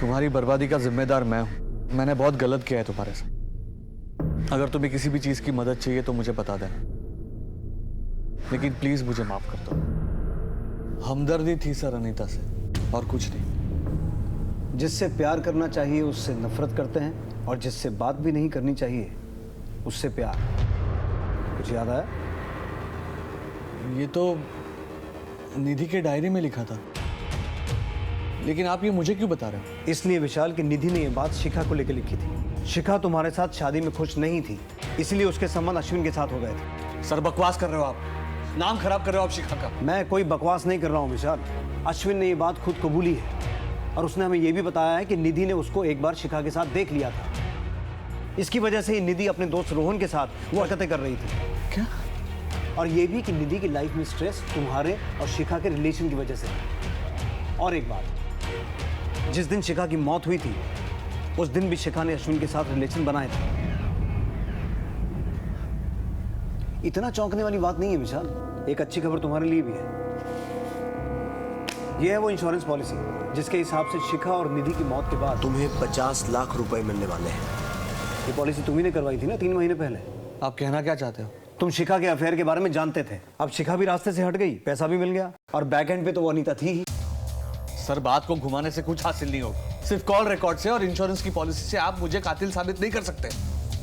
Speaker 1: तुम्हारी बर्बादी का जिम्मेदार मैं हूं। मैंने बहुत गलत किया है तुम्हारे साथ। अगर तुम्हें किसी भी चीज की मदद चाहिए तो मुझे बता देना, लेकिन प्लीज मुझे माफ कर दो। हमदर्दी थी सर अनीता से, और कुछ नहीं।
Speaker 4: जिससे प्यार करना चाहिए उससे नफरत करते हैं, और जिससे बात भी नहीं करनी चाहिए उससे प्यार। कुछ याद आया?
Speaker 1: ये तो निधि के डायरी में लिखा था, लेकिन आप ये मुझे क्यों बता रहे हो?
Speaker 4: इसलिए विशाल की निधि ने ये बात शिखा को लेकर लिखी थी। शिखा तुम्हारे साथ शादी में खुश नहीं थी, इसलिए उसके संबंध अश्विन के साथ हो गए थे।
Speaker 1: सर, बकवास कर रहे हो आप, नाम खराब कर रहे हो आप शिखा का।
Speaker 4: मैं कोई बकवास नहीं कर रहा हूँ विशाल। अश्विन ने ये बात खुद कबूली है, और उसने हमें ये भी बताया है कि निधि ने उसको एक बार शिखा के साथ देख लिया था। इसकी वजह से ही निधि अपने दोस्त रोहन के साथ वो हरकतें कर रही थी।
Speaker 1: क्या?
Speaker 4: और ये भी कि निधि की लाइफ में स्ट्रेस तुम्हारे और शिखा के रिलेशन की वजह से। और एक बात, जिस दिन शिखा की मौत हुई थी उस दिन भी शिखा ने अश्विन के साथ रिलेशन बनाए थे। इतना चौंकने वाली बात नहीं है विशाल। एक अच्छी खबर तुम्हारे लिए भी है। यह है वो इंश्योरेंस पॉलिसी जिसके हिसाब से शिखा और निधि की मौत के बाद
Speaker 11: तुम्हें 50 लाख रुपए मिलने वाले हैं।
Speaker 4: ये पॉलिसी तुम्ही ने करवाई थी ना 3 महीने पहले।
Speaker 1: आप कहना क्या चाहते हो?
Speaker 4: तुम शिखा के अफेयर के बारे में जानते थे। अब शिखा भी रास्ते से हट गई, पैसा भी मिल गया, और बैक एंड पे तो वो अनीता थी ही।
Speaker 1: सर, बात को घुमाने से कुछ हासिल नहीं होगा। सिर्फ कॉल रिकॉर्ड से और इंश्योरेंस की पॉलिसी से आप मुझे कातिल साबित नहीं कर सकते।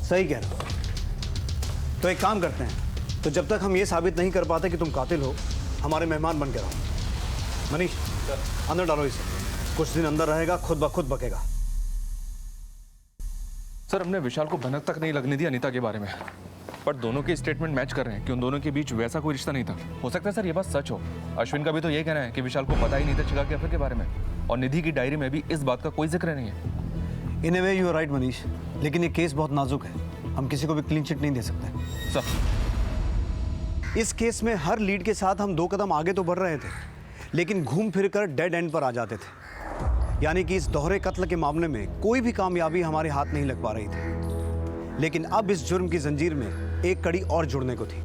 Speaker 4: सही कह रहे हो। तो एक काम करते हैं, तो जब तक हम ये साबित नहीं कर पाते कि तुम कातिल हो, हमारे मेहमान बन के रहो। मनीष, अंदर डालो इसे। कुछ दिन अंदर रहेगा, खुद ब खुद बकेगा।
Speaker 9: सर, हमने विशाल को भनक तक नहीं लगने दी अनीता के बारे में, पर दोनों के स्टेटमेंट मैच कर रहे हैं कि उन दोनों के बीच वैसा कोई रिश्ता नहीं था। हो सकता है सर ये बात सच हो। अश्विन का भी तो यही कहना है कि विशाल को पता ही नहीं था शिखा के अफेयर के बारे में, और निधि की डायरी में भी इस बात का कोई जिक्र नहीं है।
Speaker 4: In a way you are right Manish, लेकिन ये केस बहुत नाजुक है। हम किसी को भी क्लीन चिट नहीं दे सकते।
Speaker 9: सर,
Speaker 4: इस केस में हर लीड के साथ हम 2 कदम आगे तो बढ़ रहे थे, लेकिन घूम फिर कर डेड एंड पर आ जाते थे। यानी कि इस दोहरे कत्ल के मामले में कोई भी कामयाबी हमारे हाथ नहीं लग पा रही थी, लेकिन अब इस जुर्म की जंजीर में एक कड़ी और जुड़ने को थी।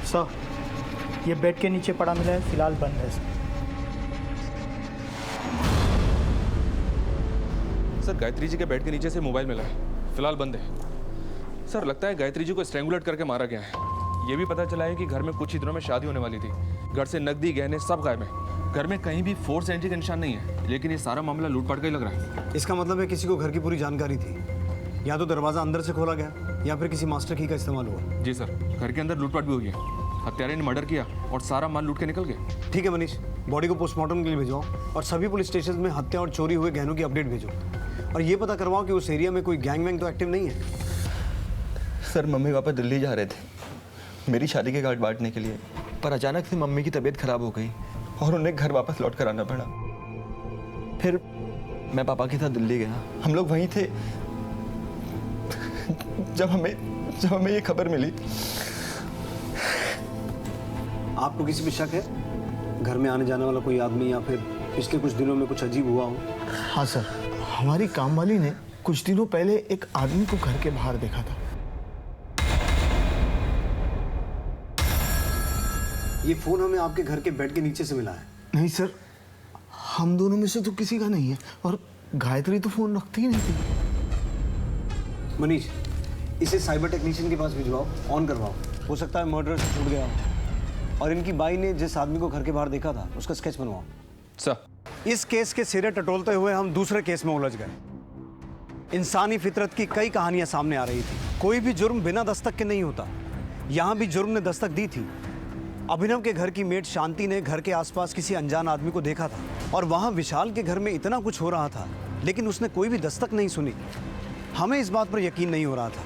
Speaker 21: सर, ये बेड के नीचे पड़ा मिला है, फिलहाल बंद है
Speaker 9: सर। गायत्री जी के बेड के नीचे से मोबाइल मिला है, फिलहाल बंद है। सर, लगता है गायत्री जी को स्ट्रैंगुलेट करके मारा गया है। ये भी पता चला है कि घर में कुछ ही दिनों में शादी होने वाली थी। घर से नकदी, गहने सब गायब है। घर में कहीं भी फोर्स एंट्री का निशान नहीं है, लेकिन ये सारा मामला लूटपाट का ही लग रहा है।
Speaker 4: इसका मतलब है किसी को घर की पूरी जानकारी थी। या तो दरवाजा अंदर से खोला गया, या फिर किसी मास्टर की का इस्तेमाल हुआ।
Speaker 9: जी सर, घर के अंदर लूटपाट भी हुई है। हत्यारे ने मर्डर किया और सारा माल लूट के निकल गए।
Speaker 4: ठीक है मनीष, बॉडी को पोस्टमार्टम के लिए भेजो, और सभी पुलिस स्टेशन में हत्या और चोरी हुए गहनों की अपडेट भेजो, और ये पता करवाओ कि उस एरिया में कोई गैंग वैंग तो एक्टिव नहीं है।
Speaker 14: सर, मम्मी पापा दिल्ली जा रहे थे मेरी शादी के कार्ड बांटने के लिए, पर अचानक से मम्मी की तबीयत खराब हो गई और उन्हें घर वापस लौट कर आना पड़ा। फिर मैं पापा के साथ दिल्ली गया। हम लोग वहीं थे जब हमें ये खबर मिली।
Speaker 4: आपको किसी पे शक है? घर में आने जाने वाला कोई आदमी या फिर पिछले कुछ दिनों में कुछ अजीब हुआ हो?
Speaker 7: हाँ सर, हमारी कामवाली ने कुछ दिनों पहले एक आदमी को घर के बाहर देखा था।
Speaker 4: ये फोन हमें आपके घर के बेड के नीचे से मिला है।
Speaker 7: नहीं सर, हम दोनों में से तो किसी का नहीं है, और गायत्री तो फोन रखती ही नहीं थी।
Speaker 4: मनीष, इसे साइबर टेक्नीशियन के पास भिजवाओ, ऑन करवाओ। हो सकता है मर्डर से छूट गया हो। और इनकी बाई ने जिस आदमी को घर के बाहर देखा था उसका स्केच बनवाओ।
Speaker 9: सर,
Speaker 4: इस केस के सिरे टटोलते हुए हम दूसरे केस में उलझ गए। इंसानी फितरत की कई कहानियां सामने आ रही थी। कोई भी जुर्म बिना दस्तक के नहीं होता। यहाँ भी जुर्म ने दस्तक दी थी। अभिनव के घर की मेड शांति ने घर के आसपास किसी अनजान आदमी को देखा था, और वहाँ विशाल के घर में इतना कुछ हो रहा था, लेकिन उसने कोई भी दस्तक नहीं सुनी। हमें इस बात पर यकीन नहीं हो रहा था,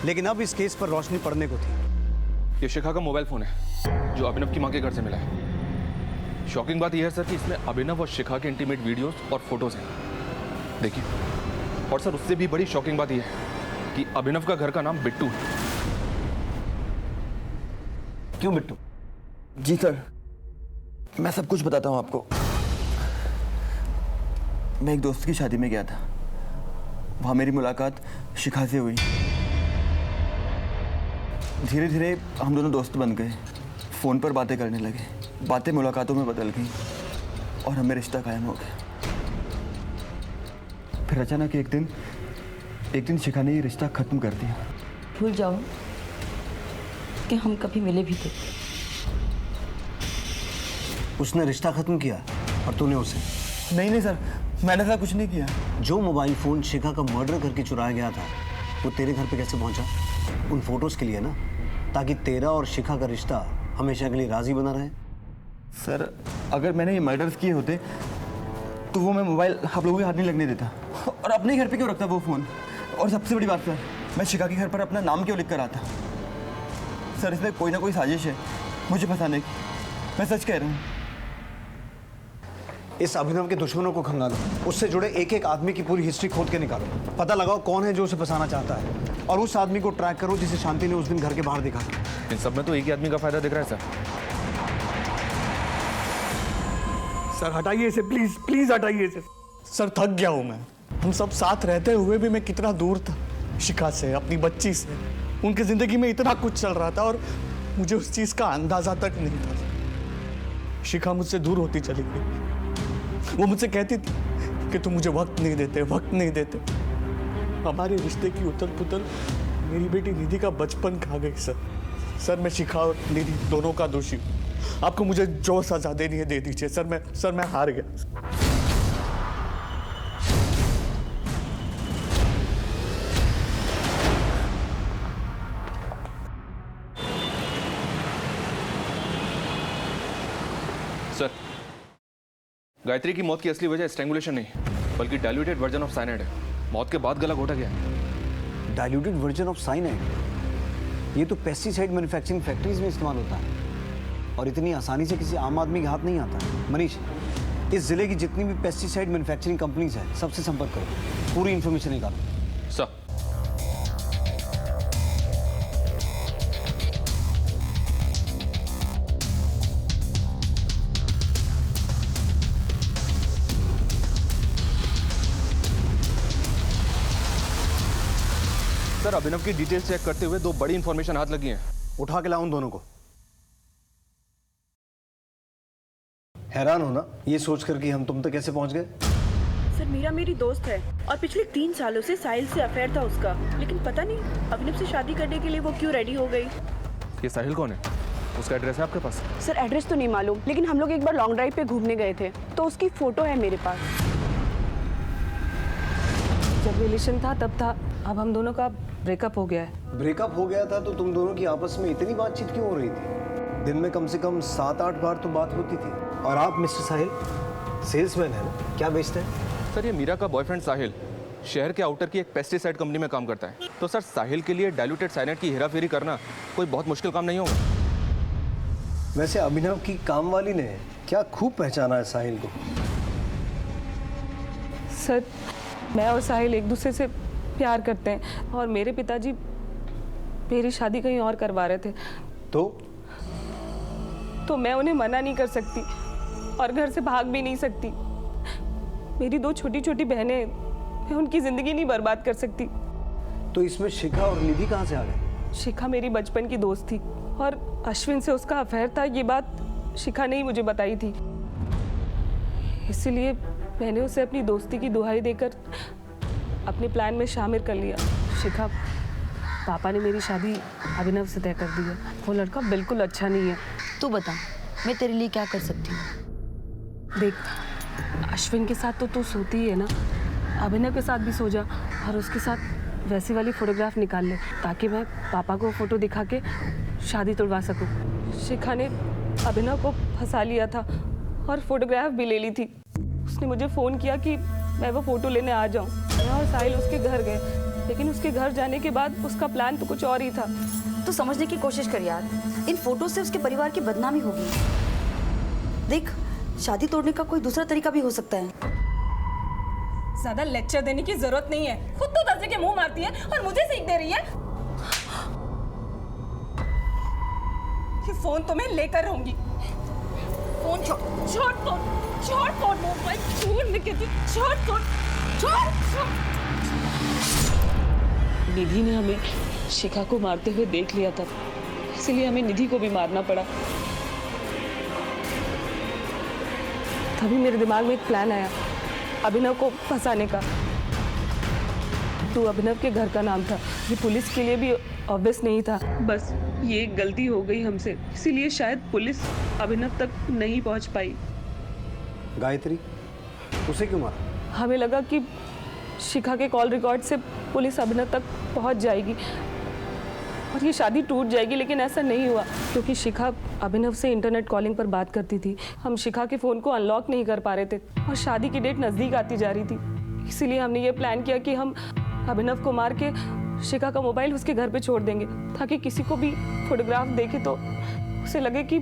Speaker 4: लेकिन अब इस केस पर रोशनी पड़ने को थी।
Speaker 9: ये शिखा का मोबाइल फोन है जो अभिनव की मां के घर से मिला है। शॉकिंग बात यह है सर कि इसमें अभिनव और शिखा के इंटीमेट वीडियोस और फोटोज हैं, देखिए। और सर, उससे भी बड़ी शॉकिंग बात यह है कि अभिनव का घर का नाम बिट्टू है।
Speaker 4: क्यों बिट्टू?
Speaker 14: जी सर, मैं सब कुछ बताता हूँ आपको। मैं एक दोस्त की शादी में गया था। वहाँ मेरी मुलाकात शिखा से हुई। धीरे धीरे हम दोनों दोस्त बन गए। फ़ोन पर बातें करने लगे। बातें मुलाकातों में बदल गई और हमें रिश्ता कायम हो गया। फिर अचानक एक दिन शिखा ने ये रिश्ता ख़त्म कर दिया।
Speaker 2: भूल जाओ कि हम कभी मिले भी थे।
Speaker 4: उसने रिश्ता खत्म किया और तूने उसे?
Speaker 14: नहीं सर, मैंने ऐसा कुछ नहीं किया।
Speaker 4: जो मोबाइल फोन शिखा का मर्डर करके चुराया गया था वो तेरे घर पे कैसे पहुंचा? उन फोटोज के लिए ना, ताकि तेरा और शिखा का रिश्ता हमेशा के लिए राजी बना रहे।
Speaker 14: सर, अगर मैंने ये मर्डर्स किए होते तो वो मैं मोबाइल आप लोगों के हाथ नहीं लगने देता, और अपने घर पे क्यों रखता वो फ़ोन। और सबसे बड़ी बात सर, मैं शिखा के घर पर अपना नाम क्यों लिख कर आता? सर, इसमें कोई ना कोई साजिश है मुझे फंसाने की। मैं सच कह रहा हूँ।
Speaker 4: इस अभिनव के दुश्मनों को खंगालो, उससे जुड़े एक एक आदमी की पूरी हिस्ट्री खोद के निकालो। पता लगाओ कौन है जो उसे फंसाना चाहता है, और उस आदमी को ट्रैक करो जिसे शांति ने उस दिन घर के बाहर देखा था।
Speaker 9: इन सब में तो एक ही आदमी का फायदा दिख रहा है
Speaker 15: सर, हटाइए इसे, प्लीज प्लीज हटाइए इसे। सर, थक गया हूं मैं। हम सब साथ रहते हुए भी मैं कितना दूर था शिखा से, अपनी बच्ची से। उनकी जिंदगी में इतना कुछ चल रहा था और मुझे उस चीज का अंदाजा तक नहीं था। शिखा मुझसे दूर होती चली गई। वो मुझसे कहती थी कि तुम मुझे वक्त नहीं देते। हमारे रिश्ते की उथल पुथल मेरी बेटी निधि का बचपन खा गई। सर, मैं शिखा और निधि दोनों का दोषी हूँ। आपको मुझे जो सजा देनी है दे दीजिए। सर, मैं हार गया।
Speaker 9: सर, गायत्री की मौत की असली वजह स्ट्रैंगुलेशन नहीं बल्कि डाइल्यूटेड वर्जन ऑफ साइनाइड है। मौत के बाद गला घोटा गया है।
Speaker 4: Diluted version of cyanide? ये तो पेस्टिसाइड मैन्युफैक्चरिंग फैक्ट्रीज में इस्तेमाल होता है और इतनी आसानी से किसी आम आदमी के हाथ नहीं आता। मनीष, इस जिले की जितनी भी पेस्टिसाइड मैन्युफैक्चरिंग कंपनीज हैं सबसे संपर्क करो, पूरी इन्फॉर्मेशन निकालो।
Speaker 9: सर, सर, अभिनव की डिटेल्स चेक करते हुए दो बड़ी इंफॉर्मेशन हाथ लगी हैं।
Speaker 4: उठा के लाओ उन दोनों को। हैरान हो ना ये सोचकर कि हम तुम तक कैसे पहुंच गए?
Speaker 20: सर, मीरा मेरी दोस्त है और पिछले 3 सालों से साहिल से अफेयर था उसका, लेकिन पता नहीं अभिनव से शादी करने के लिए वो क्यों रेडी हो गई।
Speaker 9: ये साहिल कौन है? उसका एड्रेस है आपके पास?
Speaker 20: सर, एड्रेस तो नहीं मालूम, लेकिन हम लोग एक बार लॉन्ग ड्राइव पे घूमने गए थे तो उसकी फोटो है मेरे पास। जब रिलेशन था तब था, अब हम दोनों का ब्रेकअप हो गया है।
Speaker 4: ब्रेकअप हो गया था तो तुम दोनों की आपस में इतनी बातचीत क्यों हो रही थी? दिन में कम से कम 7-8 बार तो बात होती थी। और आप मिस्टर साहिल सेल्समैन है ना, क्या बेचते हैं?
Speaker 9: सर, ये मीरा का बॉयफ्रेंड साहिल शहर के आउटर की एक पेस्टिसाइड कंपनी में काम करता है। तो सर, साहिल के लिए डाइल्यूटेड साइनाइड की हेराफेरी करना कोई बहुत मुश्किल काम नहीं होगा।
Speaker 4: वैसे अभिनव की कामवाली ने क्या खूब पहचाना है साहिल को।
Speaker 20: सर, मैं और साहिल एक दूसरे से
Speaker 8: प्यार करते हैं और मेरे पिताजी मेरी शादी कहीं और करवा रहे थे। तो मैं उन्हें मना नहीं कर सकती और घर से भाग भी नहीं सकती। मेरी 2 छोटी छोटी बहनें, मैं उनकी ज़िंदगी नहीं बर्बाद कर सकती।
Speaker 4: तो इसमें शिखा और निधि कहाँ से आ गए?
Speaker 8: शिखा मेरी बचपन की दोस्त थी और अश्विन से उसका अफेयर था। ये बात शिखा ने ही मुझे बताई थी, इसलिए मैंने उसे अपनी दोस्ती की दुहाई देकर अपने प्लान में शामिल कर लिया। शिखा, पापा ने मेरी शादी अभिनव से तय कर दी है। वो लड़का बिल्कुल अच्छा नहीं है।
Speaker 2: तू बता, मैं तेरे लिए क्या कर सकती हूँ?
Speaker 8: देख, अश्विन के साथ तो तू सोती ही है ना, अभिनव के साथ भी सो जा और उसके साथ वैसी वाली फोटोग्राफ निकाल ले ताकि मैं पापा को फोटो दिखा के शादी तुड़वा सकूं। शिखा ने अभिनव को फंसा लिया था और फोटोग्राफ भी ले ली थी। उसने मुझे फ़ोन किया कि मैं वो फ़ोटो लेने आ जाऊं। मैं और साहिल उसके घर गए, लेकिन उसके घर जाने के बाद उसका प्लान तो कुछ और ही था।
Speaker 2: तू समझने की कोशिश कर यार, इन फोटो से उसके परिवार की बदनामी होगी। देख, शादी तोड़ने का कोई दूसरा तरीका भी हो सकता है।
Speaker 8: ज्यादा लेक्चर देने की जरूरत नहीं है, खुद तो दर्जे के मुंह मारती है और मुझे सीख दे रही है। ये फोन तो मैं लेकर रहूंगी। फोन छोड़ मोबाइल छोड़ कहती, छोड़। निधि ने हमें शिखा को मारते हुए देख लिया था, इसलिए हमें निधि को भी मारना पड़ा। तभी मेरे दिमाग में एक प्लान आया अभिनव को फंसाने का। तू अभिनव के घर का नाम था, ये पुलिस के लिए भी ऑब्वियस नहीं था। बस ये एक गलती हो गई हमसे, इसीलिए शायद पुलिस अभिनव तक नहीं पहुंच पाई।
Speaker 4: गायत्री, उसे क्यों मारा?
Speaker 8: हमें लगा कि शिखा के कॉल रिकॉर्ड से पुलिस अभिनव तक पहुंच जाएगी और ये शादी टूट जाएगी, लेकिन ऐसा नहीं हुआ क्योंकि शिखा अभिनव से इंटरनेट कॉलिंग पर बात करती थी। हम शिखा के फ़ोन को अनलॉक नहीं कर पा रहे थे और शादी की डेट नज़दीक आती जा रही थी। इसीलिए हमने ये प्लान किया कि हम अभिनव को मार के शिखा का मोबाइल उसके घर पे छोड़ देंगे ताकि किसी को भी फोटोग्राफ देखे तो उसे लगे कि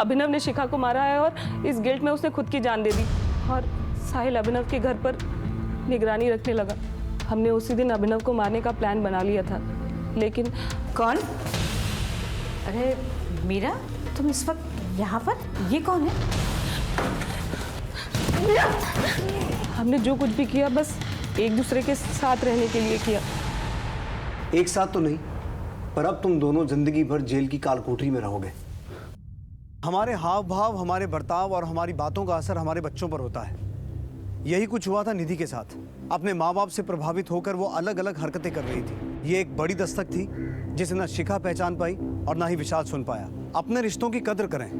Speaker 8: अभिनव ने शिखा को मारा है और इस गिल्ट में उसने खुद की जान दे दी। और साहिल अभिनव के घर पर निगरानी रखने लगा। हमने उसी दिन अभिनव को मारने का प्लान बना लिया था, लेकिन
Speaker 13: कौन? अरे मीरा, तुम इस वक्त यहाँ पर? ये कौन है?
Speaker 8: हमने जो कुछ भी किया बस एक दूसरे के साथ रहने के लिए किया।
Speaker 4: एक साथ तो नहीं, पर अब तुम दोनों जिंदगी भर जेल की कालकोठरी में रहोगे। हमारे हाव भाव, हमारे बर्ताव और हमारी बातों का असर हमारे बच्चों पर होता है। यही कुछ हुआ था निधि के साथ। अपने माँ बाप से प्रभावित होकर वो अलग अलग हरकतें कर रही थी। ये एक बड़ी दस्तक थी जिसे न शिखा पहचान पाई और ना ही विशाल सुन पाया। अपने रिश्तों की कदर करें,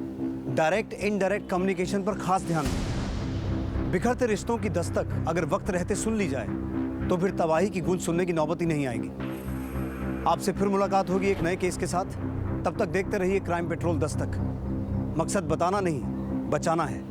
Speaker 4: डायरेक्ट इनडायरेक्ट कम्युनिकेशन पर खास ध्यान दें। बिखरते रिश्तों की दस्तक अगर वक्त रहते सुन ली जाए तो फिर तबाही की गूंज सुनने की नौबत ही नहीं आएगी। आपसे फिर मुलाकात होगी एक नए केस के साथ। तब तक देखते रहिए क्राइम पेट्रोल दस्तक। मकसद बताना नहीं, बचाना है।